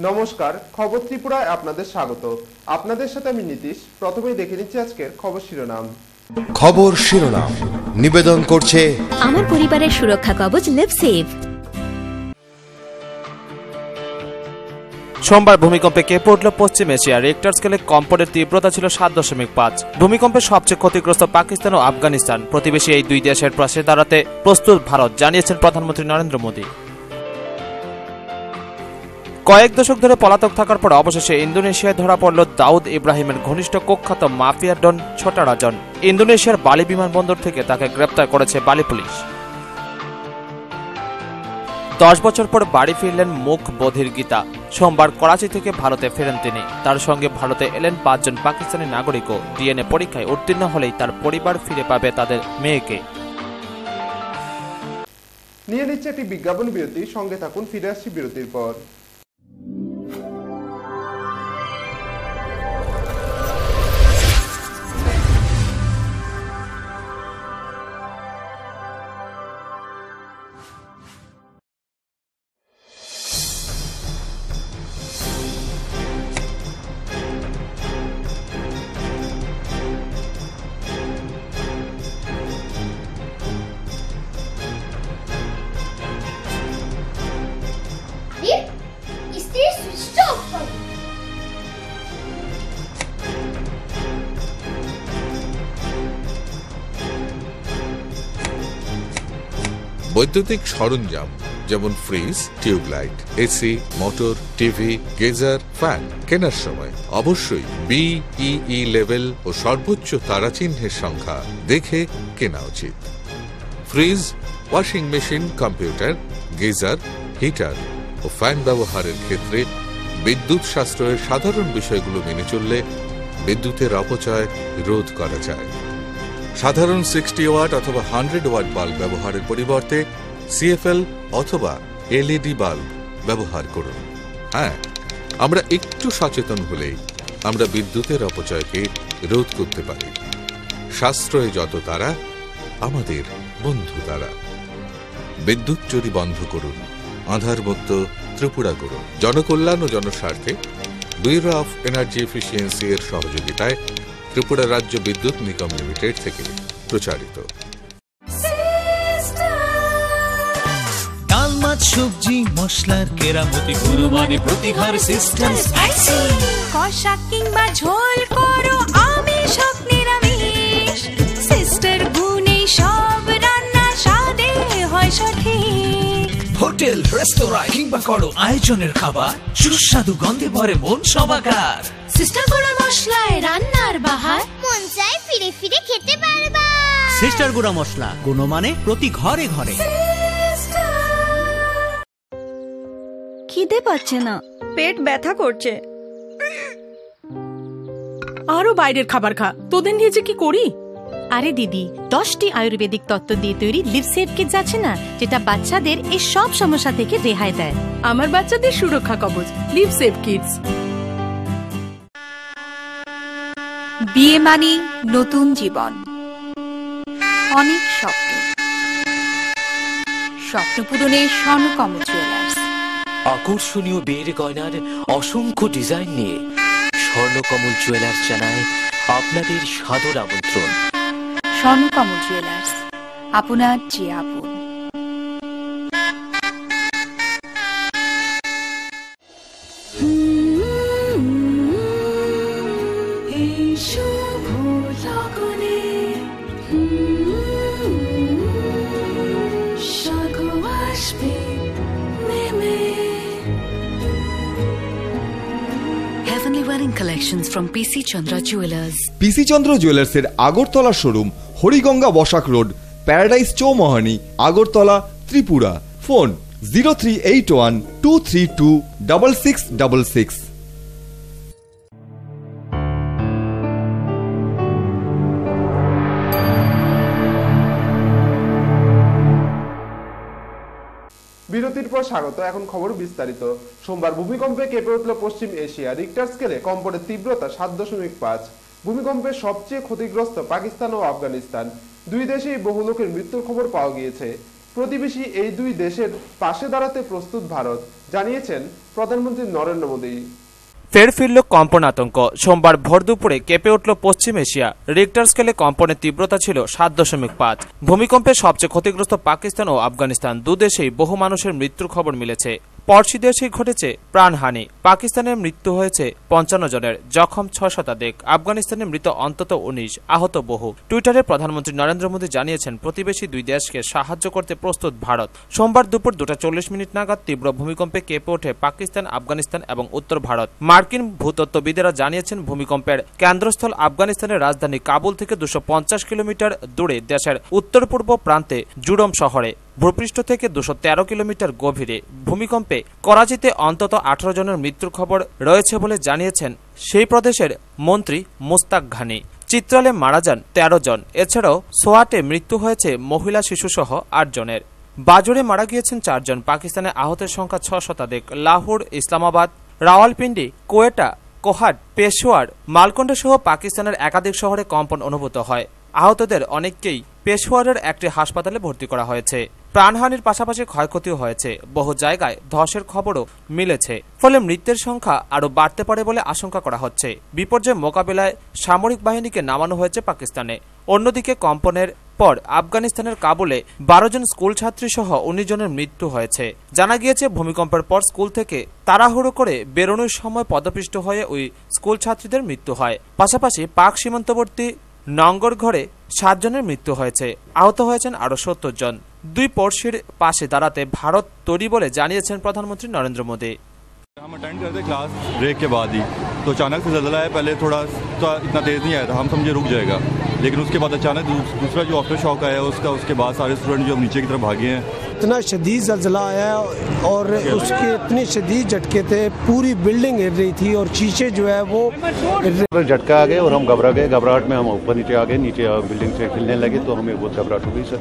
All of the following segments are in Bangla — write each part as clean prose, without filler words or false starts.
নমস্কার, খবর ত্রিপুরায় আপনাদের স্বাগত। আপনাদের সাথে আমি নীতিশ। প্রথমেই দেখে নিচ্ছি আজকের খবর শিরোনাম। খবর শিরোনাম নিবেদন করছে আমার পরিবারের সুরক্ষা কবচ লিভসেভ। সোমবার ভূমিকম্পে কেঁপে উঠল পশ্চিম এশিয়া। রিক্টার স্কেলে কম্পনের তীব্রতা ছিল 7.5। ভূমিকম্পে সবচেয়ে ক্ষতিগ্রস্ত পাকিস্তান ও আফগানিস্তান। প্রতিবেশী এই দুই দেশের পাশে দাঁড়াতে প্রস্তুত ভারত, জানিয়েছেন প্রধানমন্ত্রী নরেন্দ্র মোদী। কয়েক দশক ধরে পলাতক থাকার পর অবশেষে ইন্দোনেশিয়ায় ধরা পড়ল দাউদ ইব্রাহিমের ঘনিষ্ঠ কুখ্যাত মাফিয়া ডন ছোটা রাজন। ইন্দোনেশিয়ার বালি বিমানবন্দর থেকে তাকে গ্রেপ্তার করেছে বালি পুলিশ। 10 বছর পর বাড়ি ফিরলেন মুখ বধির গীতা। সোমবার করাচি থেকে ভারতে ফেরেন তিনি। তার সঙ্গে ভারতে এলেন 5 জন পাকিস্তানি নাগরিকও। ডিএনএ পরীক্ষায় উত্তীর্ণ হলেই তার পরিবার ফিরে পাবে তাদের মেয়েকে। নিয়ে নিচ্ছে একটি বিজ্ঞাপন বিরতি, সঙ্গে থাকুন, ফিরে আসছি বিরতির পর। বৈদ্যুতিক সরঞ্জাম যেমন fridge, tubelight, AC, motor, TV, geyser, fan কেনার সময় অবশ্যই BEE লেভেল ও সর্বোচ্চ তারাচিহ্নের সংখ্যা দেখে কেনা উচিত। Fridge, washing machine, computer, geyser, heater ও ফ্যান ব্যবহারের ক্ষেত্রে বিদ্যুৎ সাশ্রয়ের সাধারণ বিষয়গুলো মেনে চললে বিদ্যুতের অপচয় রোধ করা যায়। সাধারণ 60 ওয়াট অথবা 100 ওয়াট বাল্ব ব্যবহারের পরিবর্তে CFL অথবা LED বাল্ব ব্যবহার করুন। হ্যাঁ, আমরা একটু সচেতন হলেই আমরা বিদ্যুতের অপচয়কে রোধ করতে পারি। সাশ্রয়ে যত তারা, আমাদের বন্ধু তারা। বিদ্যুৎ চুরি বন্ধ করুন, আঁধারমুক্ত ত্রিপুরা করুন। জনকল্যাণ ও জনস্বার্থে ব্যুরো অফ এনার্জি এফিসিয়েন্সি এর সহযোগিতায় ত্রিপুরা রাজ্য বিদ্যুৎ নিগম লিমিটেড থেকে প্রচারিত। ডাল, মাছ, সবজি, মশলার কেরামতি গুণমানে প্রতিহার সিস্টেম স্পাইসি। কষা কিংবা ঝোল করো আমিষ হোক নিরামিষ, সিস্টার গুণে সব রান্না স্বাদে হয় সঠিক। হোটেল, রেস্তোরাঁ কিংবা করো আয়োজনের খাবার, সুস্বাদু গন্ধে ভরে মন সবাকার। সিস্টার গুঁড়া মশলায় রান্নার বাহার, মন চাই ফিরে ফিরে খেতে পারবা। সিস্টার গুঁড়া মশলা, গুণমানে প্রতি ঘরে ঘরে। খিদে পাচ্ছে না, পেট ব্যথা করছে। আরো বাইরের খাবার খা, তোদের নিয়ে যে কি করি। আরে দিদি, 10টি আয়ুর্বেদিক তত্ত্ব দিয়ে তৈরি লিভসেভ কিটস আছে না, যেটা বাচ্চাদের এই সব সমস্যা থেকে রেহাই দেয়। আমার বাচ্চাদের সুরক্ষা কবচ লিভসেভ কিটস। বিয়ে মানে নতুন জীবন, অনেক স্বপ্ন। স্বপ্ন পূরণে স্বর্ণকমল জুয়েলার্স। আকর্ষণীয় বিয়ের গয়নার অসংখ্য ডিজাইন নিয়ে স্বর্ণকমল জুয়েলার্স জানায় আপনাদের সাদর আমন্ত্রণ। স্বর্ণকমল জুয়েলার্স, আপনার যে আপন। Collections from PC Chandra Jewelers. PC Chandra Jewelers এর Agartala showroom, Hariganga Basak road, paradise Chowmuhani, Agartala, Tripura. Phone 0381-232-6666। বিরতির পর স্বাগত, এখন খবর বিস্তারিত। সোমবার ভূমিকম্পে কেঁপে উঠল পশ্চিম এশিয়া। রিক্টার স্কেলে কম্পনের তীব্রতা 7.5। ভূমিকম্পে সবচেয়ে ক্ষতিগ্রস্ত পাকিস্তান ও আফগানিস্তান। দুই দেশেই বহু লোকের মৃত্যুর খবর পাওয়া গিয়েছে। প্রতিবেশী এই দুই দেশের পাশে দাঁড়াতে প্রস্তুত ভারত, জানিয়েছেন প্রধানমন্ত্রী নরেন্দ্র মোদী। ফের ফিরল কম্পন আতঙ্ক। সোমবার ভোর দুপুরে কেঁপে উঠল পশ্চিম এশিয়া। রিক্টার স্কেলে কম্পনের তীব্রতা ছিল 7.5। ভূমিকম্পে সবচেয়ে ক্ষতিগ্রস্ত পাকিস্তান ও আফগানিস্তান, দুদেশেই বহু মানুষের মৃত্যুর খবর মিলেছে। পড়শি দেশেই ঘটেছে প্রাণহানি। পাকিস্তানের মৃত্যু হয়েছে 55 জনের, জখম 6 শতাধিক। আফগানিস্তানে মৃত অন্তত 19, আহত বহু। টুইটারে প্রধানমন্ত্রী নরেন্দ্র মোদী জানিয়েছেন, প্রতিবেশী দুই দেশকে সাহায্য করতে প্রস্তুত ভারত। সোমবার দুপুর 2:40 নাগাদ তীব্র ভূমিকম্পে কেঁপে ওঠে পাকিস্তান, আফগানিস্তান এবং উত্তর ভারত। মার্কিন ভূতত্ত্ববিদেরা জানিয়েছেন, ভূমিকম্পের কেন্দ্রস্থল আফগানিস্তানের রাজধানী কাবুল থেকে 250 কিলোমিটার দূরে দেশের উত্তর পূর্ব প্রান্তে জুরম শহরে, ভূপৃষ্ঠ থেকে 213 কিলোমিটার গভীরে। ভূমিকম্পে করাচিতে অন্তত 18 জনের মৃত্যুর খবর রয়েছে বলে জানিয়েছেন সেই প্রদেশের মন্ত্রী মুস্তাক ঘানি। চিত্রালে মারা যান 13 জন। এছাড়াও সোয়াটে মৃত্যু হয়েছে মহিলা, শিশুসহ 8 জনের। বাজরে মারা গিয়েছেন 4 জন। পাকিস্তানে আহতের সংখ্যা 6 শতাধিক। লাহোর, ইসলামাবাদ, রাওয়ালপিন্ডি, কোয়েটা, কোহাট, পেশোয়ার, মালকোন্ডা সহ পাকিস্তানের একাধিক শহরে কম্পন অনুভূত হয়। আহতদের অনেককেই পেশোয়ারের একটি হাসপাতালে ভর্তি করা হয়েছে। প্রাণহানির পাশাপাশি ক্ষয়ক্ষতিও হয়েছে। বহু জায়গায় ধসের খবরও মিলেছে, ফলে মৃতের সংখ্যা আরও বাড়তে পারে বলে আশঙ্কা করা হচ্ছে। বিপর্যয় মোকাবিলায় সামরিক বাহিনীকে নামানো হয়েছে পাকিস্তানে। অন্যদিকে কম্পনের পর আফগানিস্তানের কাবুলে 12 জন স্কুল ছাত্রী সহ 19 জনের মৃত্যু হয়েছে। জানা গিয়েছে, ভূমিকম্পের পর স্কুল থেকে তাড়াহুড়ো করে বেরোনোর সময় পদপিষ্ট হয়ে ওই স্কুল ছাত্রীদের মৃত্যু হয়। পাশাপাশি পাক সীমান্তবর্তী নঙ্গর ঘরে 7 জনের মৃত্যু হয়েছে। আহত হয়েছেন আরও 70 জন। দুই পড়শির পাশে দাঁড়াতে ভারত তৈরি বলে জানিয়েছেন প্রধানমন্ত্রী নরেন্দ্র মোদী। हम अटेंड करते क्लास ब्रेक के बाद ही, तो अचानक से ज़लज़ला है। पहले थोड़ा इतना तेज़ नहीं आया था, हम समझे रुक जाएगा, लेकिन उसके बाद अचानक दूसरा जो आफ्टर शॉक आया उसके बाद सारे स्टूडेंट जो नीचे की तरफ भागे हैं। इतना शदीद ज़लज़ला आया और उसके इतने शदीद झटके थे, पूरी बिल्डिंग हिल रही थी और शीशे जो है वो झटका आ गए और हम घबरा गए। घबराहट में हम ऊपर नीचे आ गए, नीचे बिल्डिंग से हिलने लगे तो हमें बहुत घबराहट हो गई सर।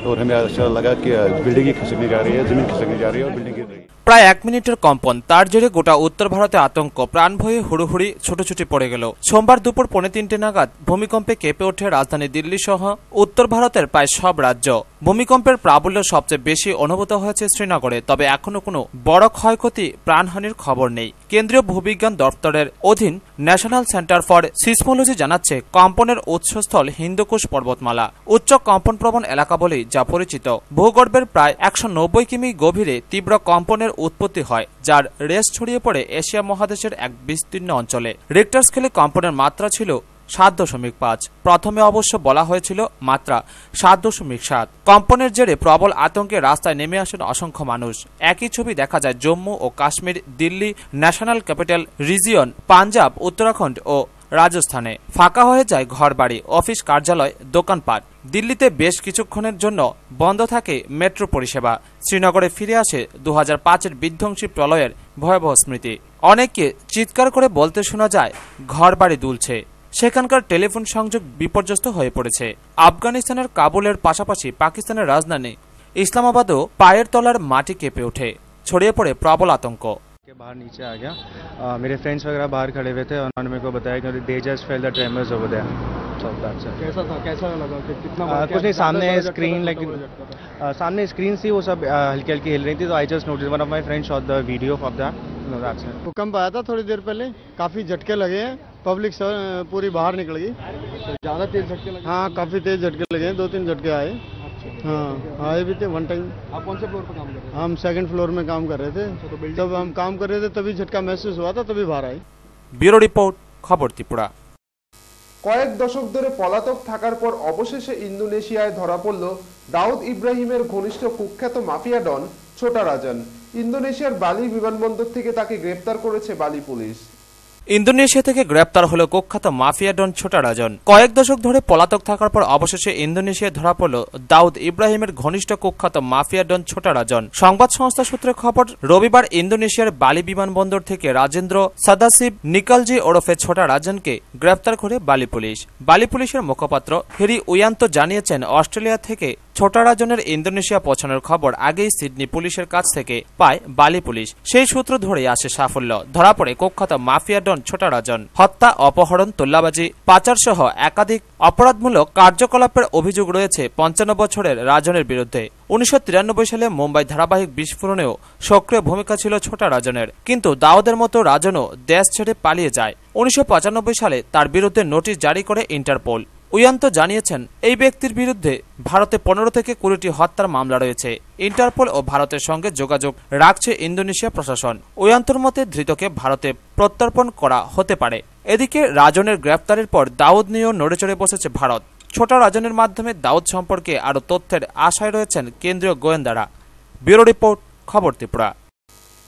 और हमें अच्छा लगा कि बिल्डिंग ही खिसकने जा रही है, जमीन खिसकने जा रही है और बिल्डिंग गिर रही है। প্রায় 1 মিনিটের কম্পন, তার জেরে গোটা উত্তর ভারতে আতঙ্ক। প্রাণ ভয়ে হুড়োহুড়ি ছোটাছুটি পড়ে গেল। সোমবার দুপুর 2:45 নাগাদ ভূমিকম্পে কেঁপে ওঠে রাজধানী দিল্লি সহ উত্তর ভারতের প্রায় সব রাজ্য। ভূমিকম্পের প্রাবল্য সবচেয়ে বেশি অনুভূত হয়েছে শ্রীনগরে, তবে এখনো কোনো বড় ক্ষয়ক্ষতি, প্রাণহানির খবর নেই। কেন্দ্রীয় ভূবিজ্ঞান দপ্তরের অধীন ন্যাশনাল সেন্টার ফর সিসমোলজি জানাচ্ছে, কম্পনের উৎসস্থল হিন্দুকুশ পর্বতমালা, উচ্চ কম্পনপ্রবণ এলাকা বলেই যা পরিচিত। ভূগর্ভের প্রায় 190 কিমি গভীরে তীব্র কম্পনের উৎপত্তি হয়, যার রেশ ছড়িয়ে পড়ে এশিয়া মহাদেশের এক বিস্তীর্ণ অঞ্চলে। রিক্টার স্কেলে কম্পনের মাত্রা ছিল 7.5। প্রথমে অবশ্য বলা হয়েছিল মাত্রা 7.7। কম্পনের জেরে প্রবল আতঙ্কে রাস্তায় নেমে আসেন অসংখ্য মানুষ। একই ছবি দেখা যায় জম্মু ও Kashmir, Delhi, national capital region, Punjab, Uttarakhand ও রাজস্থানে। ফাঁকা হয়ে যায় ঘরবাড়ি, অফিস, কার্যালয়, দোকানপাট। দিল্লিতে বেশ কিছুক্ষণের জন্য বন্ধ থাকে মেট্রো পরিষেবা। শ্রীনগরে ফিরে আসে 2005-এর বিধ্বংসী প্রলয়ের ভয়াবহ স্মৃতি। অনেককে চিৎকার করে বলতে শোনা যায়, ঘরবাড়ি দুলছে। সেখানকার টেলিফোন সংযোগ বিপর্যস্ত হয়ে পড়েছে। আফগানিস্তানের কাবুলের পাশাপাশি পাকিস্তানের রাজধানী ইসলামাবাদও পায়ের তলার মাটি কেঁপে ওঠে। ছড়িয়ে পড়ে প্রবল আতঙ্ক। बाहर नीचे आ गया, मेरे फ्रेंड्स वगैरह बाहर खड़े हुए थे और उन्होंने मेरे को बताया कि they just fell the tremors over there. कैसा था, कैसा लगा, कितना कुछ नहीं, सामने स्क्रीन लाइक सामने स्क्रीन थी, वो सब हल्की हल्की हिल रही थी, तो I just notice, one of my friends shot the video of that. भूकंप आया था थोड़ी देर पहले, काफ़ी झटके लगे हैं, पब्लिक पूरी बाहर निकल गई। ज़्यादा तेज झटके लगे? हाँ, काफ़ी तेज झटके लगे हैं, 2-3 झटके आए। हाँ, आए भी थे वन टाइम। आप कौन से फ्लोर पर काम कर रहे थे? हम 2nd फ्लोर में काम कर रहे थे। जब हम काम कर रहे थे तभी झटका महसूस हुआ था, तभी बाहर आई। ব্যুরো রিপোর্ট, খবর ত্রিপুরা। কয়েক দশক ধরে পলাতক থাকার পর অবশেষে ইন্দোনেশিয়ায় ধরা পড়ল দাউদ ইব্রাহিমের ঘনিষ্ঠ কুখ্যাত মাফিয়া ডন ছোটা রাজন। ইন্দোনেশিয়ার বালি বিমানবন্দর থেকে তাকে গ্রেপ্তার করেছে বালি পুলিশ। ইন্দোনেশিয়া থেকে গ্রেপ্তার হল কুখ্যাত মাফিয়া ডন ছোটা রাজন। কয়েক দশক ধরে পলাতক থাকার পর অবশেষে ইন্দোনেশিয়ায় ধরা পড়ল দাউদ ইব্রাহিমের ঘনিষ্ঠ কুখ্যাত মাফিয়া ডন ছোটা রাজন। সংবাদ সংস্থা সূত্রে খবর, রবিবার ইন্দোনেশিয়ার বালি বিমানবন্দর থেকে রাজেন্দ্র সাদাসিব নিকালজি ওরফে ছোটা রাজনকে গ্রেপ্তার করে বালি পুলিশ। বালি পুলিশের মুখপাত্র হেরি উয়ান্ত জানিয়েছেন, অস্ট্রেলিয়া থেকে ছোটা রাজনের ইন্দোনেশিয়া পৌঁছানোর খবর আগেই সিডনি পুলিশের কাছ থেকে পায় বালি পুলিশ। সেই সূত্র ধরেই আসে সাফল্য। ধরা পড়ে কুখ্যাত মাফিয়া ডন ছোটা রাজন। হত্যা, অপহরণ, তোল্লাবাজি, পাচার সহ একাধিক অপরাধমূলক কার্যকলাপের অভিযোগ রয়েছে 55 বছরের রাজনের বিরুদ্ধে। 1993 সালে মুম্বাই ধারাবাহিক বিস্ফোরণেও সক্রিয় ভূমিকা ছিল ছোটা রাজনের। কিন্তু দাউদের মতো রাজনও দেশ ছেড়ে পালিয়ে যায়। 1995 সালে তার বিরুদ্ধে নোটিশ জারি করে ইন্টারপোল। উয়ান্ত জানিয়েছেন এই ব্যক্তির বিরুদ্ধে ভারতে 15 থেকে 20টি হত্যার মামলা রয়েছে। ইন্টারপোল ও ভারতের সঙ্গে যোগাযোগ রাখছে ইন্দোনেশিয়া প্রশাসন। উয়ান্তর মতে ধৃতকে ভারতে প্রত্যর্পণ করা হতে পারে। এদিকে রাজনের গ্রেফতারের পর দাউদ নিয়েও নড়েচড়ে বসেছে ভারত। ছোটা রাজনের মাধ্যমে দাউদ সম্পর্কে আরও তথ্যের আশায় রয়েছেন কেন্দ্রীয় গোয়েন্দারা। ব্যুরো রিপোর্ট, খবর ত্রিপুরা।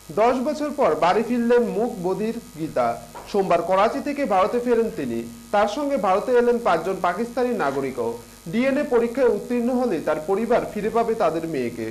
10 বছর পর বাড়ি ফিরলেন মুখ বধির গীতা। সোমবার করাচি থেকে ভারতে ফেরেন তিনি। তার সঙ্গে ভারতে এলেন 5 জন পাকিস্তানি নাগরিকও। ডিএনএ পরীক্ষায় উত্তীর্ণ হলে তার পরিবার ফিরে পাবে তাদের মেয়েকে।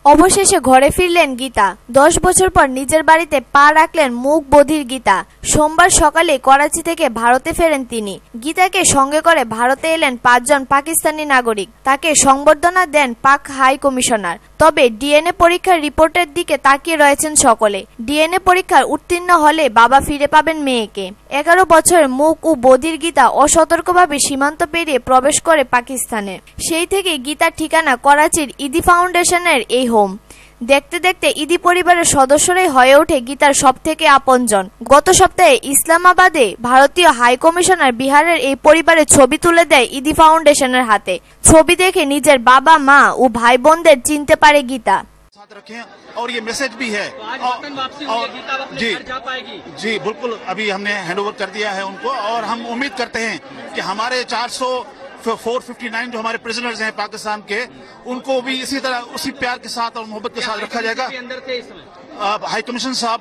অবশেষে ঘরে ফিরলেন গীতা। 10 বছর পর নিজের বাড়িতে পা রাখলেন মুখ বধির গীতা। সোমবার সকালে করাচি থেকে ভারতে ফেরেন তিনি। গীতাকে সঙ্গে করে ভারতে এলেন 5 জন পাকিস্তানি নাগরিক। তাকে সংবর্ধনা দেন পাক হাই কমিশনার। তবে ডিএনএ পরীক্ষার রিপোর্টের দিকে তাকিয়ে রয়েছেন সকলে। ডিএনএ পরীক্ষার উত্তীর্ণ হলে বাবা ফিরে পাবেন মেয়েকে। 11 বছরের মুখ ও বধির গীতা অসতর্কভাবে সীমান্ত পেরিয়ে প্রবেশ করে পাকিস্তানে। সেই থেকে গীতার ঠিকানা করাচির ইদি ফাউন্ডেশনের এই হোম। দেখতে দেখতে ইদি পরিবারের সদস্যরাই হয়ে ওঠে গীতার সবথেকে আপনজন। গত সপ্তাহে ইসলামাবাদে ভারতীয় হাই কমিশনার বিহারের এই পরিবারের ছবি তুলে দেয় ইদি ফাউন্ডেশনের হাতে। ছবি দেখে নিজের বাবা, মা ও ভাই বোনদের চিনতে পারে গীতা। और ये मैसेज भी है जी बिल्कुल अभी हमने हैंडओवर कर दिया है उनको और हम उम्मीद करते हैं कि हमारे 459 जो हमारे प्रिजनर्स हैं पाकिस्तान के, उनको भी इसी तरह उसी प्यार के साथ और मोहब्बत के साथ रखा जाएगा। हाई कमिश्नर साहब,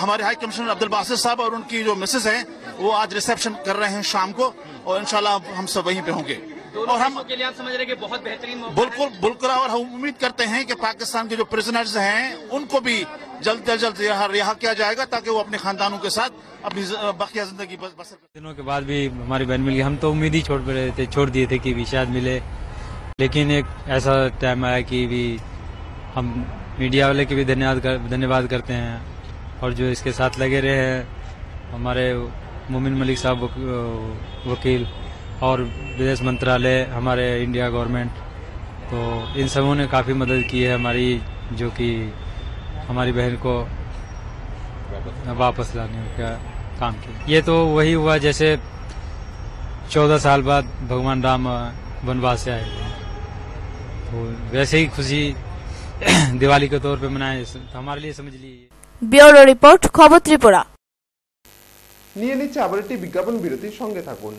हमारे हाई कमिश्नर अब्दुल बासित साहब और उनकी जो मिसेज हैं वो आज रिसेप्शन कर रहे हैं शाम को और इंशाल्लाह हम सब वहीं पे होंगे। और हम के लिए आप समझ रहे हैं कि बहुत बेहतरीन बिल्कुल और हम उम्मीद करते हैं कि पाकिस्तान के जो प्रिजनर्स हैं उनको भी जल्द से जल्द रिहा किया जाएगा ताकि वो अपने खानदानों के साथ अपनी बाकिया जिंदगी बसर। दिनों के बाद भी हमारी बहन मिल गई। हम तो उम्मीद ही छोड़ दिए थे कि भी शायद मिले, लेकिन एक ऐसा टाइम आया कि भी हम मीडिया वाले के भी धन्यवाद करते हैं और जो इसके साथ लगे रहे हैं हमारे मोमिन मलिक साहब वकील और विदेश मंत्रालय, हमारे इंडिया गवर्नमेंट, तो इन सबों ने काफ़ी मदद की है हमारी, जो कि हमारी बहन को वापस लाने का काम किया। ये तो वही हुआ जैसे 14 साल बाद भगवान राम वनवास से आए, तो वैसे ही खुशी दिवाली के तौर पे मनाए हमारे लिए, समझ लीजिए। ব্যুরো রিপোর্ট, খবর ত্রিপুরা। নিয়ে নিচ্ছে আবার একটি বিজ্ঞাপন বিরতির সঙ্গে থাকুন।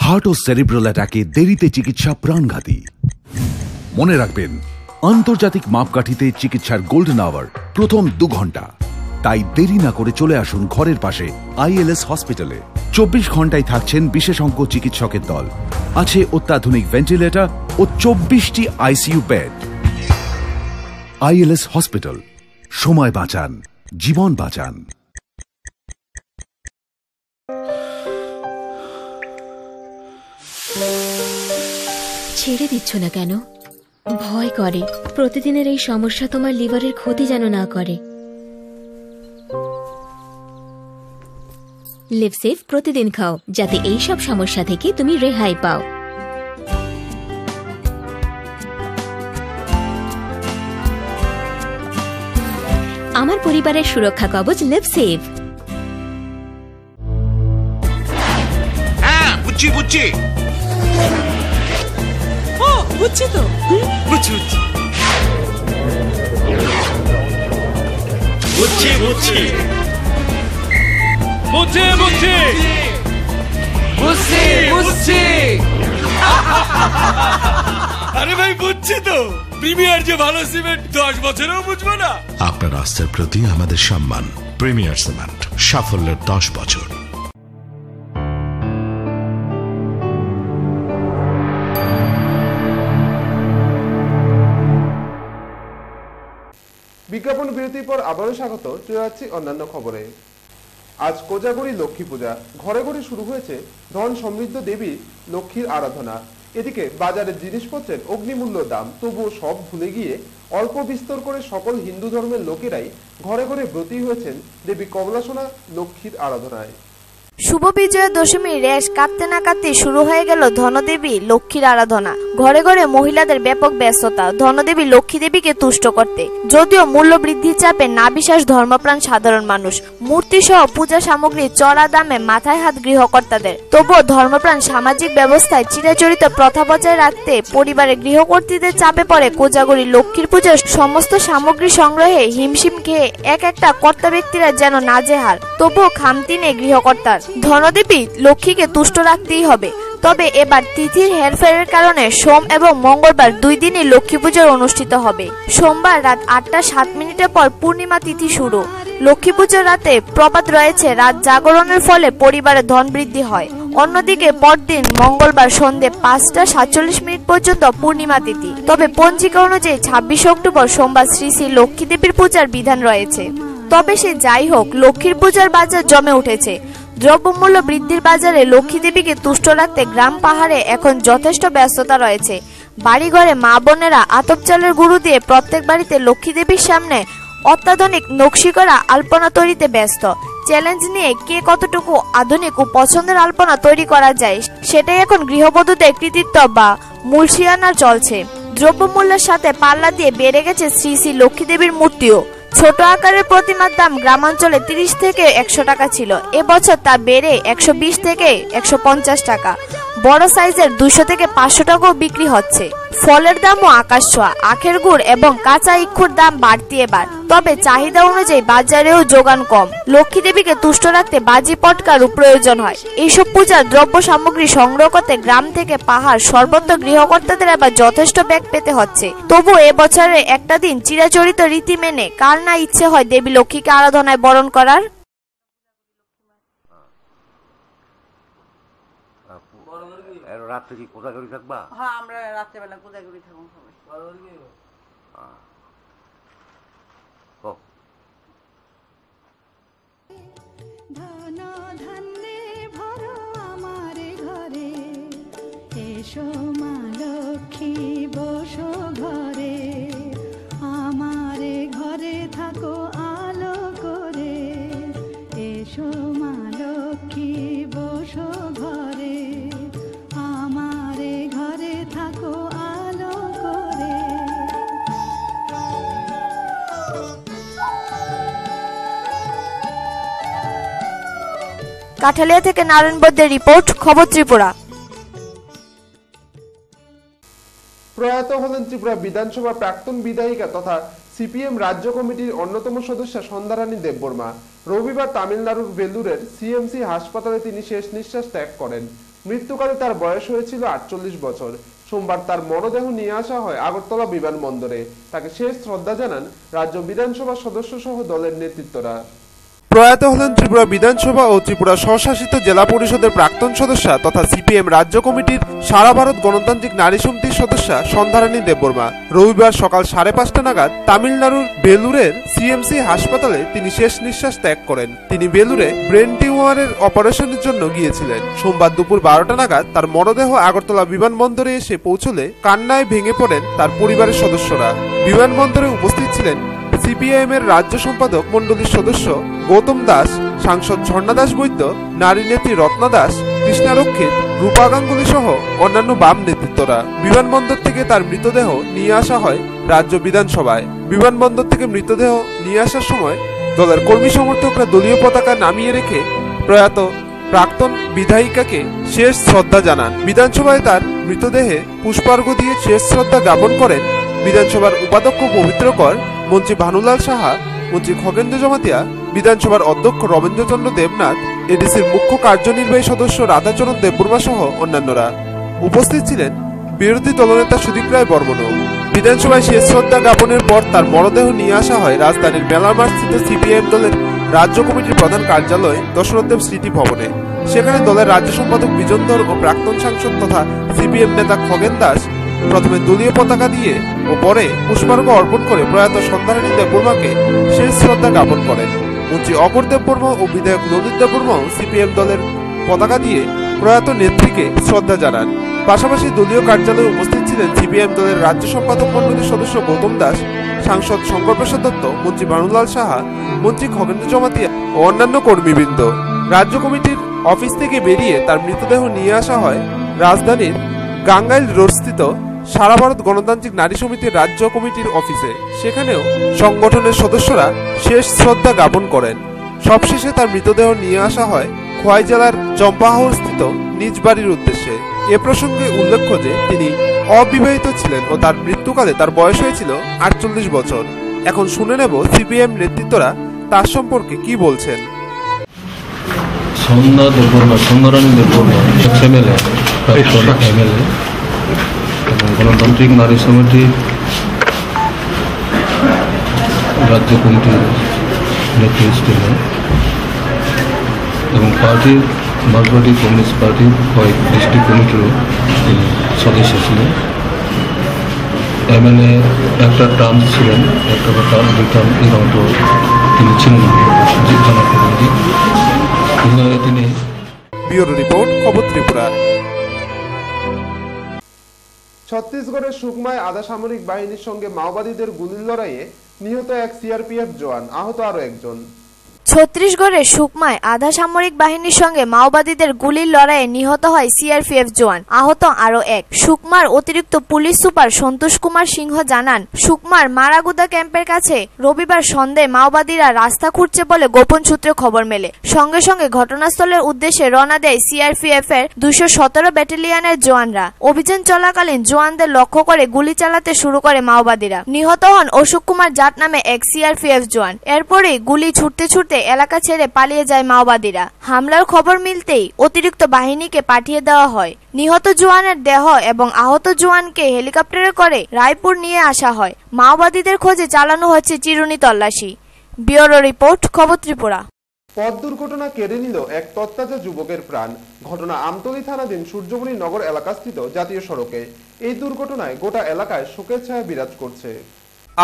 হার্ট ও সেরিব্রাল অ্যাটাকে দেরিতে চিকিৎসা প্রাণঘাতী। মনে রাখবেন, আন্তর্জাতিক মাপকাঠিতে চিকিৎসার গোল্ডেন আওয়ার প্রথম 2 ঘন্টা। তাই দেরি না করে চলে আসুন ঘরের পাশে আইএলএস হসপিটালে। 24 ঘন্টায় থাকছেন বিশেষজ্ঞ চিকিৎসকের দল। আছে অত্যাধুনিক ভেন্টিলেটর ও 24টি আইসিইউ বেড। আইএলএস হসপিটাল, সময় বাঁচান, জীবন বাঁচান। ছেড়ে দিচ্ছ না কেন? ভয় করে প্রতিদিনের এই সমস্যা তোমার লিভারের ক্ষতি যেন না করে। লিভসেভ প্রতিদিন খাও যাতে এই সব সমস্যা থেকে তুমি রেহাই পাও। আমার পরিবারের সুরক্ষা কবচ লিভসেভ। হ্যাঁ বুঝছি বুঝছি তো বুঝছি বুঝছি বুঝছি বুঝছি বুঝছি বুঝছি বুঝছি আরে ভাই বুঝছি তো, প্রিমিয়ার যে ভালো সিমেন্ট 10 বছরেও বুঝবো না। আপনার আস্থার প্রতি আমাদের সম্মান। প্রিমিয়ার সিমেন্ট, সাফল্যের 10 বছর। বিজ্ঞাপন বিরতির পর আবারও স্বাগত, চলে যাচ্ছি অন্যান্য খবরে। আজ কোজাগরী লক্ষ্মী পূজা। ঘরে ঘরে শুরু হয়েছে ধন সমৃদ্ধ দেবী লক্ষ্মীর আরাধনা। এদিকে বাজারের জিনিসপত্রের অগ্নিমূল্য দাম, তবুও সব ভুলে গিয়ে অল্প বিস্তর করে সকল হিন্দু ধর্মের লোকেরাই ঘরে ঘরে ব্রতী হয়েছেন দেবী কমলাসনা লক্ষ্মীর আরাধনায়। শুভ বিজয়া দশমীর রেশ কাটতে না কাটতে শুরু হয়ে গেল ধনদেবী লক্ষ্মীর আরাধনা। ঘরে ঘরে মহিলাদের ব্যাপক ব্যস্ততা ধনদেবী লক্ষ্মী দেবীকে তুষ্ট করতে। যদিও মূল্য বৃদ্ধির চাপে না বিশ্বাস ধর্মপ্রাণ সাধারণ মানুষ, মূর্তি সহ পূজা সামগ্রী চড়া দামে মাথায় হাত গৃহকর্তাদের, তবুও ধর্মপ্রাণ সামাজিক ব্যবস্থায় চিরাচরিত প্রথা বজায় রাখতে পরিবারের গৃহকর্ত্রীদের চাপে পড়ে কোজাগরী লক্ষ্মীর পূজার সমস্ত সামগ্রী সংগ্রহে হিমশিম খেয়ে এক একটা কর্তা ব্যক্তিরা যেন নাজেহাল। তবুও খামতি নেই গৃহকর্তার। ধনদেবী লক্ষ্মীকে তুষ্ট রাখতেই হবে। তবে এবার তিথির হেরফেরের কারণে সোম এবং মঙ্গলবার 2 দিনই লক্ষ্মী পূজা অনুষ্ঠিত হবে। সোমবার রাত 8টা 7 পর পূর্ণিমা তিথি শুরু। লক্ষ্মী পূজার রাতে প্রবাদ রয়েছে, রাত জাগরণের ফলে পরিবারে ধন বৃদ্ধি হয়। অন্যদিকে পরদিন মঙ্গলবার সন্ধ্যে 5টা 47 পর্যন্ত পূর্ণিমা তিথি। তবে পঞ্জিকা অনুযায়ী 26 অক্টোবর সোমবার শ্রী শ্রী লক্ষ্মী দেবীর পূজার বিধান রয়েছে। তবে সে যাই হোক, লক্ষ্মীর পূজার বাজার জমে উঠেছে। দ্রব্যমূল্য বৃদ্ধির বাজারে লক্ষ্মী দেবীকে তুষ্ট রাখতে গ্রাম পাহাড়ে এখন যথেষ্ট ব্যস্ততা রয়েছে। বাড়িঘরে মা বোনেরা আতপ চালের গুঁড়ো দিয়ে প্রত্যেক বাড়িতে লক্ষ্মী দেবীর সামনে অত্যাধুনিক নকশি করা আলপনা তৈরিতে ব্যস্ত। চ্যালেঞ্জ নিয়ে কে কতটুকু আধুনিক ও পছন্দের আলপনা তৈরি করা যায় সেটাই এখন গৃহবধূদের কৃতিত্ব বা মূলসিয়ানা চলছে। দ্রব্যমূল্যের সাথে পাল্লা দিয়ে বেড়ে গেছে শ্রী শ্রী লক্ষ্মী দেবীর মূর্তিও। ছোট আকারের প্রতিমার দাম গ্রামাঞ্চলে 30 থেকে 100 টাকা ছিল, এবছর তা বেড়ে 120 থেকে 150 টাকা। বড় সাইজের 200 থেকে 500 টাকাও বিক্রি হচ্ছে। ফলের দামও আকাশ ছোঁয়া। আখের গুড় এবং কাঁচা ইক্ষুর দাম বাড়তি এবার। তবে চাহিদা অনুযায়ী বাজারেও যোগান কম। লক্ষ্মী দেবীকে তুষ্ট রাখতে বাজি পটকারও প্রয়োজন হয়। এইসব পূজার দ্রব্য সামগ্রী সংগ্রহ করতে গ্রাম থেকে পাহাড় সর্বত্র গৃহকর্তাদের এবার যথেষ্ট ব্যাগ পেতে হচ্ছে। তবু এবছরের একটা দিন চিরাচরিত রীতি মেনে কার না ইচ্ছে হয় দেবী লক্ষ্মীকে আরাধনায় বরণ করার। রাত্রে কি কোজাগরি থাকবা? হ্যাঁ, আমরা রাত্রে বেলা কোজাগরি থাকবো সবাই। ধন ধান্যে ভরো আমার ঘরে, এসো মা লক্ষ্মী বসো ঘরে, আমার ঘরে থাকো আলো করে, এসো মা লক্ষ্মী বসো ঘরে, আমার ঘরে থাকো আলো করে। কাঠালিয়া থেকে নারায়ণ বৈদ্যের রিপোর্ট, খবর ত্রিপুরা। প্রয়াত হলেন ত্রিপুরা বিধানসভার প্রাক্তন বিধায়িকা তথা সিপিএম রাজ্য কমিটির অন্যতম সদস্য সন্ধ্যারানী দেববর্মা। রবিবার তামিলনাড়ুর ভেলুরের সিএমসি হাসপাতালে তিনি শেষ নিঃশ্বাস ত্যাগ করেন। মৃত্যুকালে তার বয়স হয়েছিল 48 বছর। সোমবার তার মরদেহ নিয়ে আসা হয় আগরতলা বিমানবন্দরে। তাকে শেষ শ্রদ্ধা জানান রাজ্য বিধানসভার সদস্য সহ দলের নেতৃত্বরা। প্রয়াত হলেন ত্রিপুরা বিধানসভা ও ত্রিপুরা স্বশাসিত জেলা পরিষদের প্রাক্তন সদস্য তথা সিপিএম রাজ্য কমিটির সারা ভারত গণতান্ত্রিক নারী সমিতির সদস্য সন্ধ্যারানী দেববর্মা। রবিবার সকাল 5:30 নাগাদ তামিলনাড়ুর বেলুরের সিএমসি হাসপাতালে তিনি শেষ নিঃশ্বাস ত্যাগ করেন। তিনি বেলুরে ব্রেন টিউমারের অপারেশনের জন্য গিয়েছিলেন। সোমবার দুপুর 12টা নাগাদ তার মরদেহ আগরতলা বিমানবন্দরে এসে পৌঁছলে কান্নায় ভেঙে পড়েন তার পরিবারের সদস্যরা। বিমানবন্দরে উপস্থিত ছিলেন সিপিআইএম এর রাজ্য সম্পাদক মন্ডলীর সদস্য গৌতম দাস, সাংসদ ঝর্ণা দাস বৈদ্য, নারী নেত্রী রত্না দাস, কৃষ্ণা রক্ষিত, রূপা গাঙ্গুলি সহ অন্যান্য বাম নেতৃত্বরা। বিমানবন্দর থেকে তার মৃতদেহ নিয়ে আসা হয় রাজ্য বিধানসভায়। বিমানবন্দর থেকে মৃতদেহ নিয়ে আসার সময় দলের কর্মী সমর্থকরা দলীয় পতাকা নামিয়ে রেখে প্রয়াত প্রাক্তন বিধায়িকাকে শেষ শ্রদ্ধা জানান। বিধানসভায় তার মৃতদেহে পুষ্পার্ঘ্য দিয়ে শেষ শ্রদ্ধা জ্ঞাপন করেন বিধানসভার উপাধ্যক্ষ পবিত্রকর, মন্ত্রী ভানুলাল সাহা, মন্ত্রী খগেন্দ্র জমাতিয়া, বিধানসভার অধ্যক্ষ রবীন্দ্রচন্দ্র দেবনাথ, এডিসির মুখ্য কার্যনির্বাহী সদস্য রাধাচরণ দেববর্মা সহ অন্যান্যরা। উপস্থিত ছিলেন বিরোধী দলনেতা সুদীপ রায় বর্মনও। বিধানসভায় শেষ শ্রদ্ধা জ্ঞাপনের পর তার মরদেহ নিয়ে আসা হয় রাজধানীর মেলামার স্থিত সিপিআইএম দলের রাজ্য কমিটির প্রধান কার্যালয় দশরথদেব স্মৃতি ভবনে। সেখানে দলের রাজ্য সম্পাদক বিজন ধর ও প্রাক্তন সাংসদ তথা সিপিএম নেতা খগেন দাস প্রথমে দলীয় পতাকা দিয়ে ও পরে পুষ্পার্ঘ্য অর্পণ করে প্রয়াত সন্ধ্যারানী দেববর্মাকে শেষ শ্রদ্ধা জ্ঞাপন করেন। মন্ত্রী অপর দেববর্মা ও বিধায়ক ললিত দেববর্মাও সিপিএম দলের পতাকা দিয়ে প্রয়াত নেত্রীকে শ্রদ্ধা জানান। পাশাপাশি দলীয় কার্যালয়ে উপস্থিত ছিলেন সিপিএম দলের রাজ্য সম্পাদক মণ্ডলীর সদস্য গৌতম দাস, সাংসদ শঙ্কর প্রসাদ দত্ত, মন্ত্রী বানুলাল সাহা, মন্ত্রী খগেন্দ্র জমাতিয়া ও অন্যান্য কর্মীবৃন্দ। রাজ্য কমিটির অফিস থেকে বেরিয়ে তার মৃতদেহ নিয়ে আসা হয় রাজধানীর গাঙ্গাইল রোডস্থিত সারা ভারত গণতান্ত্রিক নারী সমিতির রাজ্য কমিটির অফিসে। সেখানেও সংগঠনের সদস্যরা শেষ শ্রদ্ধা জ্ঞাপন করেন। সবশেষে তার মৃতদেহ নিয়ে আসা হয় খোয়াই জেলার চম্পাহাওর স্থিত নিজ বাড়ির উদ্দেশ্যে। এ প্রসঙ্গে উল্লেখ্য যে তিনি অবিবাহিত ছিলেন ও তার মৃত্যুকালে তার বয়স হয়েছিল 48 বছর। এখন শুনে নেব সিপিএম নেতৃত্বরা তার সম্পর্কে কি বলছেন। সন্ধ্যারানী দেববর্মা এমএলএ এবং গণতান্ত্রিক নারী সমিতির রাজ্য কমিটির নেত্রী ছিলেন এবং পার্টির মার্কসবাদী কমিউনিস্ট পার্টির কয়েক ডিস্ট্রিক্ট কমিটিরও সদস্য ছিলেন। এমএলএ একটা টার্ম ছিলেন, একটা টার্ম দুই টার্ম এরকম তো তিনি ছিলেন জনপ্রতিনিধি। তিনি ব্যুরো রিপোর্ট, খবর ত্রিপুরা। ছত্তিশগড়ের সুকমায় আধা সামরিক বাহিনীর সঙ্গে মাওবাদীদের গুলির লড়াইয়ে নিহত এক সিআরপিএফ জওয়ান, আহত আরো একজন। ছত্তিশগড়ের সুকমায় আধা সামরিক বাহিনীর সঙ্গে মাওবাদীদের গুলির লড়াইয়ে নিহত হয় সিআরপিএফ জওয়ান, আহত আরো এক। সুকমার অতিরিক্ত পুলিশ সুপার সন্তোষ কুমার সিংহ জানান, সুকমার মারাগুদা ক্যাম্পের কাছে রবিবার সন্ধ্যায় মাওবাদীরা রাস্তা খুঁড়ছে বলে গোপন সূত্রে খবর মেলে। সঙ্গে সঙ্গে ঘটনাস্থলের উদ্দেশ্যে রওনা দেয় সিআরপিএফ এর 217 ব্যাটালিয়নের জওয়ানরা। অভিযান চলাকালীন জওয়ানদের লক্ষ্য করে গুলি চালাতে শুরু করে মাওবাদীরা। নিহত হন অশোক কুমার জাট নামে এক সিআরপিএফ জওয়ান। এরপরেই গুলি ছুটতে ছুটতে এলাকা ছেড়ে পালিয়ে যায় মাওবাদীরা। হামলার খবর মিলতেই অতিরিক্ত বাহিনীকে পাঠিয়ে দেওয়া হয়। নিহত জওয়ানের দেহ এবং আহত জওয়ানকে হেলিকপ্টারে করে রায়পুর নিয়ে আসা হয়। মাওবাদীদের খোঁজে চালানো হচ্ছে চিরুনি তল্লাশি। ব্যুরো রিপোর্ট, খবর ত্রিপুরা। পথ দুর্ঘটনা কেড়ে নিল এক তত্তাজা যুবকের প্রাণ। ঘটনা আমতলী থানাধীন সূর্যমণি নগর এলাকাস্থিত জাতীয় সড়কে। এই দুর্ঘটনায় গোটা এলাকায় শোকের ছায়া বিরাজ করছে।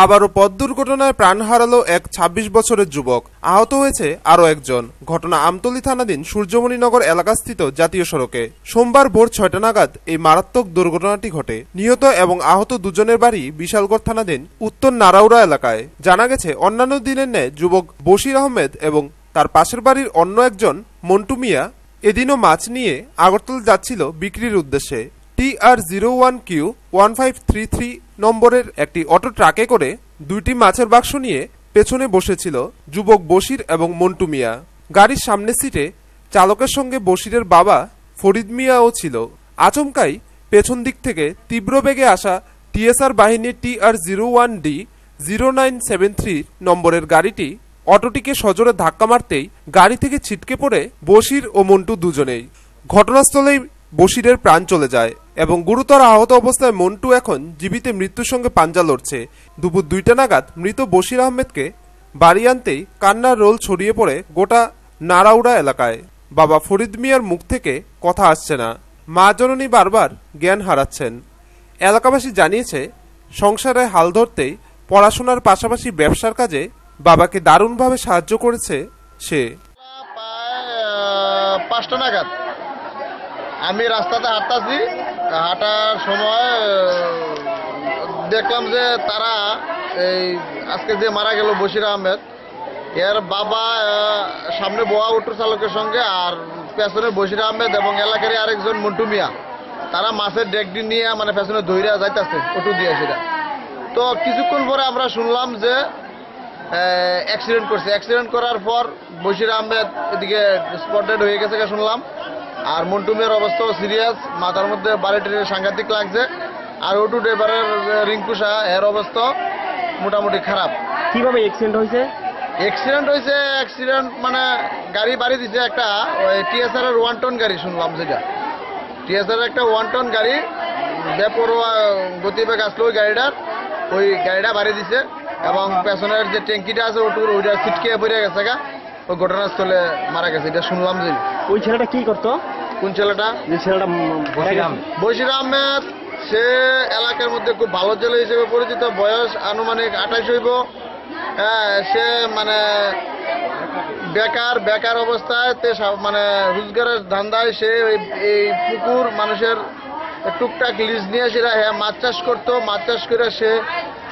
আবারও পথ দুর্ঘটনায় প্রাণ হারালো এক 26 বছরের যুবক, আহত হয়েছে আরো একজন। ঘটনা আমতলী থানাধীন সূর্যমণি নগর এলাকাস্থিত জাতীয় সড়কে সোমবার ভোর 6টা নাগাদ এই মারাত্মক দুর্ঘটনাটি ঘটে। নিহত এবং আহত দুজনের বাড়ি বিশালগড় থানাধীন উত্তর নারাউড়া এলাকায়। জানা গেছে, অন্যান্য দিনের ন্যায় যুবক বশির আহমেদ এবং তার পাশের বাড়ির অন্য একজন মন্টু মিয়া এদিনও মাছ নিয়ে আগরতলা যাচ্ছিল বিক্রির উদ্দেশ্যে। TR01Q1533 নম্বরের একটি অটো ট্রাকে করে 2টি মাছের বাক্স নিয়ে পেছনে বসেছিল যুবক বশির এবং মন্টু মিয়া। গাড়ির সামনের সিটে চালকের সঙ্গে বশিরের বাবা ফরিদ মিয়াও ছিল। আচমকাই পেছন দিক থেকে তীব্র বেগে আসা টিএসআর বাহিনীর TR01D0973 নম্বরের গাড়িটি অটোটিকে সজোরে ধাক্কা মারতেই গাড়ি থেকে ছিটকে পড়ে বশির ও মন্টু দুজনেই। ঘটনাস্থলেই বশিরের প্রাণ চলে যায় এবং গুরুতর আহত অবস্থায় মন্টু এখন জীবিত মৃত্যুর সঙ্গে পাঞ্জা লড়ছে। দুপুর 2টা নাগাদ মৃত বশির আহমেদকে বাড়ি আনতেই কান্নার রোল ছড়িয়ে পড়ে গোটা নারাউড়া এলাকায়। বাবা ফরিদ মিয়ার মুখ থেকে কথা আসছে না, মা জননী বারবার জ্ঞান হারাচ্ছেন। এলাকাবাসী জানিয়েছে, সংসারে হাল ধরতেই পড়াশোনার পাশাপাশি ব্যবসার কাজে বাবাকে দারুণভাবে সাহায্য করেছে সে। 5টা নাগাদ আমি রাস্তাতে হাঁটতেছি, হাঁটার সময় দেখলাম যে তারা এই আজকে যে মারা গেল বশির আহমেদ, এর বাবা সামনে বোয়া অটো চালকের সঙ্গে আর পেছনে বশির আহমেদ এবং এলাকারই আরেকজন মন্টু মিয়া, তারা মাছের ডেকডি নিয়ে মানে পেছনে ধইরা যাইতেছে অটো দিয়ে। সেটা তো কিছুক্ষণ পরে আমরা শুনলাম যে অ্যাক্সিডেন্ট করছে। অ্যাক্সিডেন্ট করার পর বশির আহমেদ এদিকে স্পট ডেড হয়ে গেছে শুনলাম, আর মন্টু মিয়ার অবস্থাও সিরিয়াস, মাথার মধ্যে বাড়িটির সাংঘাতিক লাগছে। আর অটো ড্রাইভারের রিঙ্কু শাহ, এর অবস্থা মোটামুটি খারাপ। কিভাবে অ্যাক্সিডেন্ট হয়েছে? অ্যাক্সিডেন্ট মানে গাড়ি বাড়ি দিছে একটা টিএসআর এর 1 টন গাড়ি শুনলাম, যেটা টিএসআর এর একটা 1 টন গাড়ি বেপরোয়া গতিবেগ আসলো ওই গাড়িটা বাড়ি দিছে এবং পেছনের যে ট্যাঙ্কিটা আছে ওইটা ছিটকে পড়ে গেছে গা, ওই ঘটনাস্থলে মারা গেছে, এটা শুনলাম। যে ওই ছেলেটা কি করতো? কোন ছেলেটা? যে ছেলেটা বশির আহমেদ সে এলাকার মধ্যে খুব ভালো ছেলে হিসেবে পরিচিত, বয়স আনুমানিক 28 হইব। সে মানে বেকার অবস্থায় মানে রোজগারের ধান্দায় সে এই পুকুর মানুষের টুকটাক লিজ নিয়ে সেটা মাছ চাষ করতো। মাছ চাষ করে সে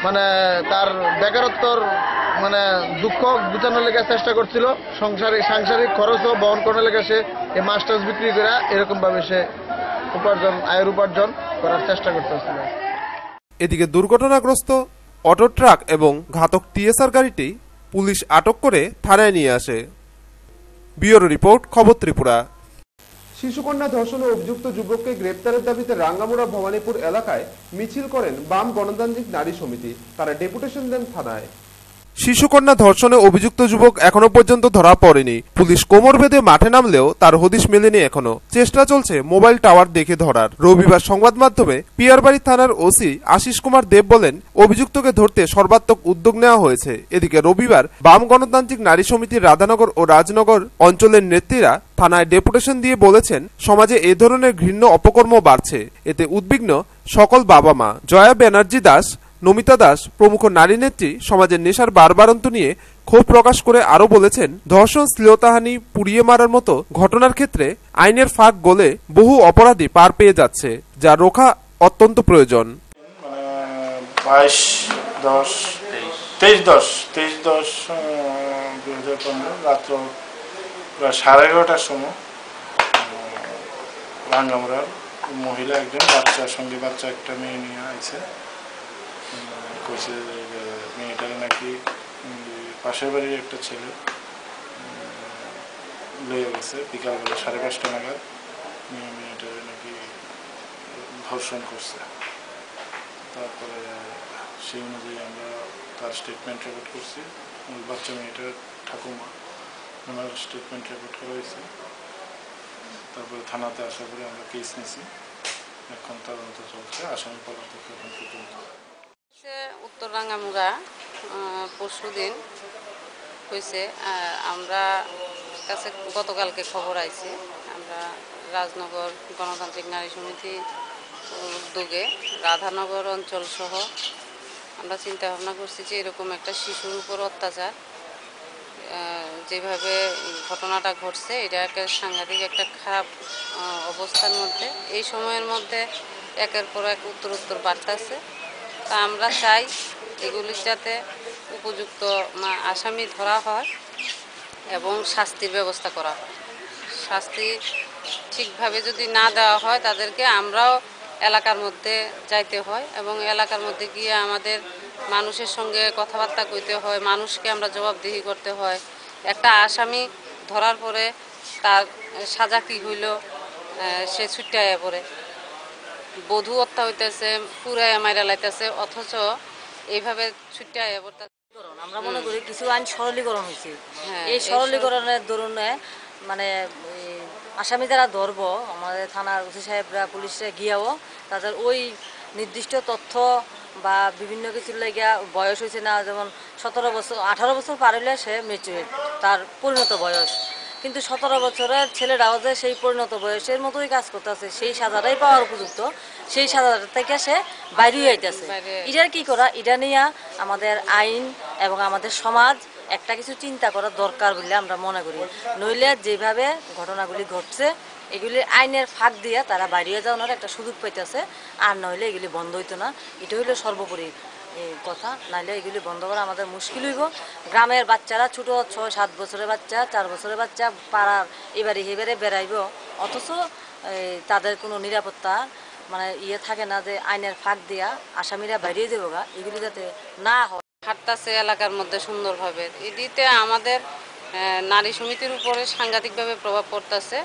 মানে তার বেকারত্বর মানে দুঃখ গুছানোর লেগে চেষ্টা করছিল, সাংসারিক খরচও বহন করার লেগে সে এই মাছ টাছ বিক্রি করে এরকমভাবে সে আয়ের উপার্জন করার চেষ্টা করতেছিল। এদিকে দুর্ঘটনাগ্রস্ত অটো ট্রাক এবং ঘাতক টিএসআর গাড়িটি পুলিশ আটক করে থানায় নিয়ে আসে। ব্যুরো রিপোর্ট, খবর ত্রিপুরা। শিশুকন্যা ধর্ষণে অভিযুক্ত যুবককে গ্রেপ্তারের দাবিতে রাঙ্গামুড়া ভবানীপুর এলাকায় মিছিল করেন বাম গণতান্ত্রিক নারী সমিতি। তারা ডেপুটেশন দেন থানায়। শিশুকন্যা ধর্ষণে অভিযুক্ত যুবক এখনো পর্যন্ত ধরা পড়েনি। পুলিশ কোমর বেঁধে মাঠে নামলেও তার হদিশ মেলেনি এখনো। চেষ্টা চলছে মোবাইল টাওয়ার দেখে ধরার। রবিবার সংবাদ মাধ্যমে পিয়ারবাড়ি থানার ওসি আশিস কুমার দেব বলেন, অভিযুক্তকে ধরতে সর্বাত্মক উদ্যোগ নেওয়া হয়েছে। এদিকে রবিবার বাম গণতান্ত্রিক নারী সমিতির রাধানগর ও রাজনগর অঞ্চলের নেত্রীরা থানায় ডেপুটেশন দিয়ে বলেছেন, সমাজে এ ধরনের ঘৃণ্য অপকর্ম বাড়ছে। এতে উদ্বিগ্ন সকল বাবা মা। জয়া ব্যানার্জি দাস, নমিতা দাস প্রমুখ নারী নেত্রী সমাজের নেশার বারবারন্ত নিয়ে ক্ষোভ প্রকাশ করে আরো বলেছেন, ধর্ষণ, শ্লীলতাহানি, পুড়িয়ে মারার মতো ঘটনার ক্ষেত্রে আইনের ফাঁক গলে বহু অপরাধী পার পেয়ে যাচ্ছে, যা রোখা অত্যন্ত প্রয়োজন। 22-10-2015 রাত্র প্রায় 11:30টার সময় রাঙ্গামুড়ার মহিলা একজন সঙ্গে বাচ্চা একটা মেয়ে নিয়ে আছে। মেয়েটার নাকি পাশের বাড়ির একটা ছেলে লয়ে গেছে বিকালবেলা 5:30 নাগাদ। মেয়েটার নাকি ধর্ষণ করছে। তারপরে সেই অনুযায়ী আমরা তার স্টেটমেন্ট রেকর্ড করছি। বাচ্চা মেয়েটার ঠাকুমা, ওনার স্টেটমেন্ট রেকর্ড করা হয়েছে। তারপরে থানাতে আসার পরে আমরা কেস নিয়েছি। এখন তদন্ত চলছে, আসামি পলাতক এখন পর্যন্ত। উত্তর রাঙ্গামুড়া পরশুদিন হয়েছে। আমরা কাছে গতকালকে খবর আইছে। আমরা রাজনগর গণতান্ত্রিক নারী সমিতি উদ্যোগে রাধানগর অঞ্চল সহ আমরা চিন্তা ভাবনা করছি যে এরকম একটা শিশুর উপর অত্যাচার যেভাবে ঘটনাটা ঘটছে, এটা একটা সাংঘাতিক একটা খারাপ অবস্থার মধ্যে এই সময়ের মধ্যে একের পর এক উত্তরোত্তর বাড়তেছে। তা আমরা চাই এগুলির যাতে উপযুক্ত আসামি ধরা হয় এবং শাস্তির ব্যবস্থা করা হয়। শাস্তি ঠিকভাবে যদি না দেওয়া হয় তাদেরকে আমরাও এলাকার মধ্যে যাইতে হয় এবং এলাকার মধ্যে গিয়ে আমাদের মানুষের সঙ্গে কথাবার্তা কইতে হয়, মানুষকে আমরা জবাবদিহি করতে হয়। একটা আসামি ধরার পরে তার সাজা কী হইল, সে ছুটাইয়া পড়ে, বধূ হত্যা হইতেছে, পুরাই মাইরা লাইতেছে, অথচ এইভাবে ছুটাইয়া পড়তে। আমরা মনে করি কিছু আইন সরলীকরণ হয়েছে। এই সরলীকরণের দরুনে মানে আসামি যারা ধরবো, আমাদের থানার ওসি সাহেবরা, পুলিশরা গিয়াও তাদের ওই নির্দিষ্ট তথ্য বা বিভিন্ন কিছুর লেগিয়া বয়স হয়েছে না, যেমন 17 বছর 18 বছর পার হইলে সে ম্যাচুরেট, তার পরিণত বয়স। কিন্তু 17 বছরের ছেলেরাও যে সেই পরিণত বয়সের মতোই কাজ করতেছে, সেই সাজাটাই পাওয়ার উপযুক্ত, সেই সাজাটা থেকে সে বাইরে আইতেছে। এটার কি করা, এটা নিয়ে আমাদের আইন এবং আমাদের সমাজ একটা কিছু চিন্তা করার দরকার বলে আমরা মনে করি। নইলে যেভাবে ঘটনাগুলি ঘটছে এগুলি আইনের ফাঁক দিয়ে তারা বাইরে যাওয়ার একটা সুযোগ পাইতেছে, আর নইলে এগুলি বন্ধ হইতো না। এটা হইলো সর্বোপরি কথা, নাইলে এগুলি বন্ধ করা আমাদের মুশকিল হইব। গ্রামের বাচ্চারা ছোটো 6-7 বছরের বাচ্চা, 4 বছরের বাচ্চা পাড়ার এবারে সেবারে বেড়াইব, অথচ তাদের কোনো নিরাপত্তা মানে থাকে না যে আইনের ফাঁক দিয়া আসামিরা বাইরে যাবো গা, এগুলি যাতে না হয়। হাঁটতেছে এলাকার মধ্যে সুন্দরভাবে, এটিতে আমাদের নারী সমিতির উপরে সাংঘাতিকভাবে প্রভাব পড়তেছে।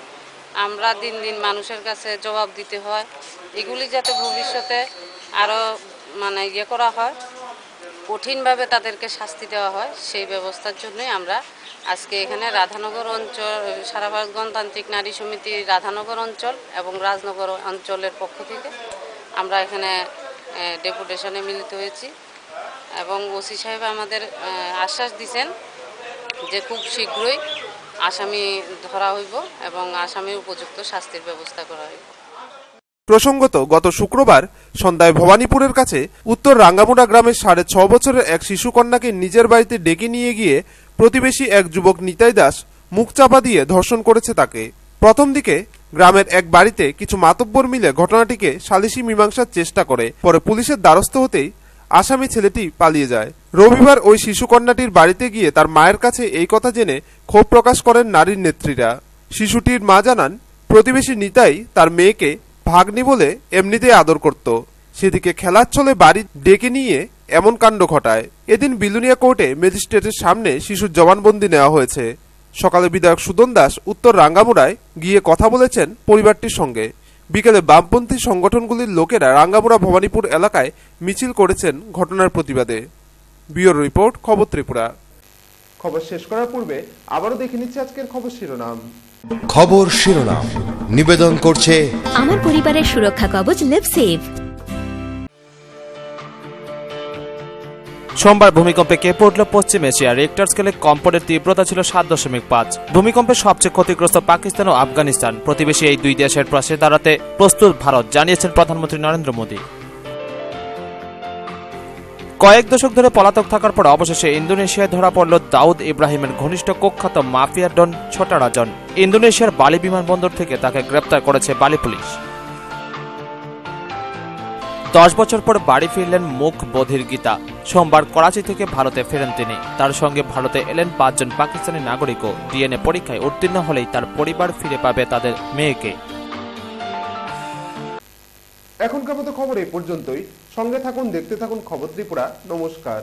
আমরা দিন দিন মানুষের কাছে জবাব দিতে হয়, এগুলি যাতে ভবিষ্যতে আরও মানে করা হয়, কঠিনভাবে তাদেরকে শাস্তি দেওয়া হয়, সেই ব্যবস্থার জন্যই আমরা আজকে এখানে রাধানগর অঞ্চল, সারা ভারত গণতান্ত্রিক নারী সমিতি রাধানগর অঞ্চল এবং রাজনগর অঞ্চলের পক্ষ থেকে আমরা এখানে ডেপুটেশনে মিলিত হয়েছি এবং ওসি সাহেব আমাদের আশ্বাস দিয়েছেন যে খুব শীঘ্রই আসামি ধরা হইব এবং আসামির উপযুক্ত শাস্তির ব্যবস্থা করা হইব। প্রসঙ্গত গত শুক্রবার সন্ধ্যায় ভবানীপুরের কাছে উত্তর রাঙ্গামুড়া গ্রামের 6.5 বছরের এক শিশুকন্যাকে নিজের বাড়িতে ডেকে নিয়ে গিয়ে প্রতিবেশী এক যুবক নিতাই দাস মুখ চাপা দিয়ে ধর্ষণ করেছে তাকে। প্রথম দিকে গ্রামের এক বাড়িতে কিছু মাতব্বর মিলে ঘটনাটিকে সালিশি মীমাংসার চেষ্টা করে, পরে পুলিশের দ্বারস্থ হতেই আসামি ছেলেটি পালিয়ে যায়। রবিবার ওই শিশুকন্যাটির বাড়িতে গিয়ে তার মায়ের কাছে এই কথা জেনে ক্ষোভ প্রকাশ করেন নারীর নেত্রীরা। শিশুটির মা জানান, প্রতিবেশী নিতাই তার মেয়েকে ভাগ্নি বলে এমনিতেই আদর করত, সেদিকে খেলার ছলে বাড়ি ডেকে নিয়ে এমন কাণ্ড ঘটায়। এদিন বিলুনিয়া কোর্টে ম্যাজিস্ট্রেটের সামনে শিশুর জবানবন্দি নেওয়া হয়েছে। সকালে বিধায়ক সুদন দাস উত্তর রাঙ্গামুড়ায় গিয়ে কথা বলেছেন পরিবারটির সঙ্গে। বিকেলে বামপন্থী সংগঠনগুলির লোকেরা রাঙ্গামুড়া ভবানীপুর এলাকায় মিছিল করেছেন ঘটনার প্রতিবাদে। ব্যুরো রিপোর্ট, খবর ত্রিপুরা। খবর শেষ করার পূর্বে আবারও দেখে নিচ্ছি আজকের খবর শিরোনাম। খবর শিরোনাম নিবেদন করছে আমার পরিবারের সুরক্ষা কবচ লিভসেভ। সোমবার ভূমিকম্পে কেঁপে উঠল পশ্চিম এশিয়া। রিক্টার স্কেলে কম্পনের তীব্রতা ছিল 7.5। ভূমিকম্পে সবচেয়ে ক্ষতিগ্রস্ত পাকিস্তান ও আফগানিস্তান। প্রতিবেশী এই দুই দেশের পাশে দাঁড়াতে প্রস্তুত ভারত, জানিয়েছেন প্রধানমন্ত্রী নরেন্দ্র মোদী। কয়েক দশক ধরে পলাতক থাকার পর অবশেষে ইন্দোনেশিয়ায় ধরা পড়ল দাউদ ইব্রাহিমের ঘনিষ্ঠ কুখ্যাত মাফিয়া ডন ছোটা রাজন। ইন্দোনেশিয়ার বালি বিমানবন্দর থেকে তাকে গ্রেপ্তার করেছে বালি পুলিশ। 10 বছর পর বাড়ি ফিরলেন মুখ বধির গীতা। সোমবার করাচি থেকে ভারতে ফেরেন তিনি। তার সঙ্গে ভারতে এলেন 5 জন পাকিস্তানি নাগরিকও। ডিএনএ পরীক্ষায় উত্তীর্ণ হলেই তার পরিবার ফিরে পাবে তাদের মেয়েকে। এখনকার মতো খবর এই পর্যন্তই। সঙ্গে থাকুন, দেখতে থাকুন খবর ত্রিপুরা। নমস্কার।